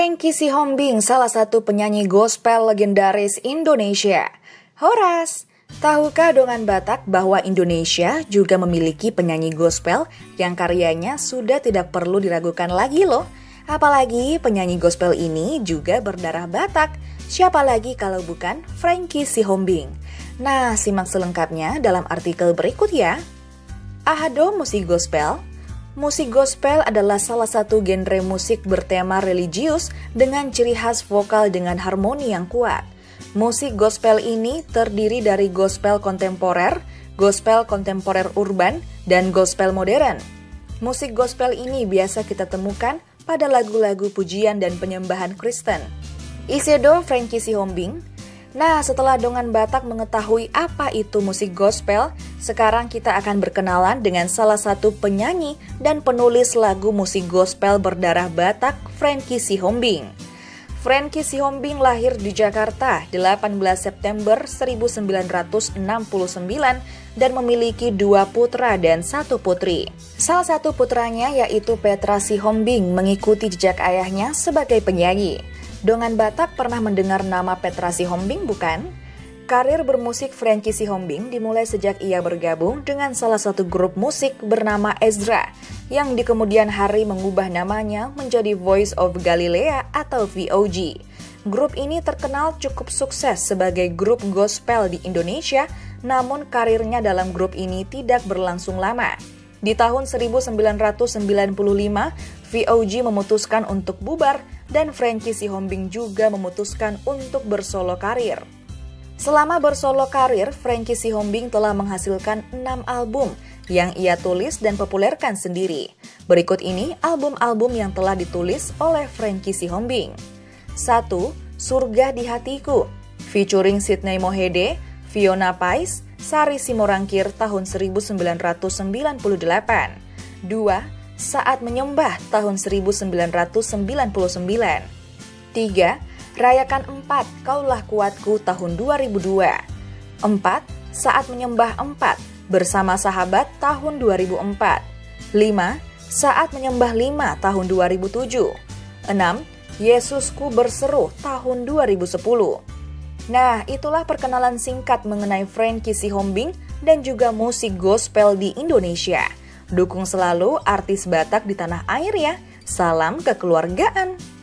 Frankie Sihombing, salah satu penyanyi gospel legendaris Indonesia. Horas, tahukah Dongan Batak bahwa Indonesia juga memiliki penyanyi gospel yang karyanya sudah tidak perlu diragukan lagi loh. Apalagi penyanyi gospel ini juga berdarah Batak. Siapa lagi kalau bukan Frankie Sihombing? Nah, simak selengkapnya dalam artikel berikut ya. Ahado musik gospel. Musik gospel adalah salah satu genre musik bertema religius dengan ciri khas vokal dengan harmoni yang kuat. Musik gospel ini terdiri dari gospel kontemporer urban, dan gospel modern. Musik gospel ini biasa kita temukan pada lagu-lagu pujian dan penyembahan Kristen. Isedo Frankie Sihombing. Nah, setelah Dongan Batak mengetahui apa itu musik gospel, sekarang kita akan berkenalan dengan salah satu penyanyi dan penulis lagu musik gospel berdarah Batak, Frankie Sihombing. Frankie Sihombing lahir di Jakarta 18 September 1969 dan memiliki 2 putra dan 1 putri. Salah satu putranya yaitu Petra Sihombing mengikuti jejak ayahnya sebagai penyanyi. Dongan Batak pernah mendengar nama Petra Sihombing bukan? Karir bermusik Frankie Sihombing dimulai sejak ia bergabung dengan salah satu grup musik bernama Ezra, yang di kemudian hari mengubah namanya menjadi Voice of Galilea atau VOG. Grup ini terkenal cukup sukses sebagai grup gospel di Indonesia, namun karirnya dalam grup ini tidak berlangsung lama. Di tahun 1995, VOG memutuskan untuk bubar dan Frankie Sihombing juga memutuskan untuk bersolo karir. Selama bersolo karir, Frankie Sihombing telah menghasilkan 6 album yang ia tulis dan populerkan sendiri. Berikut ini album-album yang telah ditulis oleh Frankie Sihombing. 1. Surga di Hatiku, featuring Sydney Mohede, Fiona Pais, Sari Simorangkir tahun 1998. 2. Saat Menyembah tahun 1999. 3. Rayakan 4, Kaulah Kuatku tahun 2002. 4. Saat Menyembah 4, Bersama Sahabat tahun 2004. 5. Saat Menyembah 5 tahun 2007. 6. Yesusku Berseru tahun 2010. Nah, itulah perkenalan singkat mengenai Frankie Sihombing dan juga musik gospel di Indonesia. Dukung selalu artis Batak di tanah air ya. Salam kekeluargaan.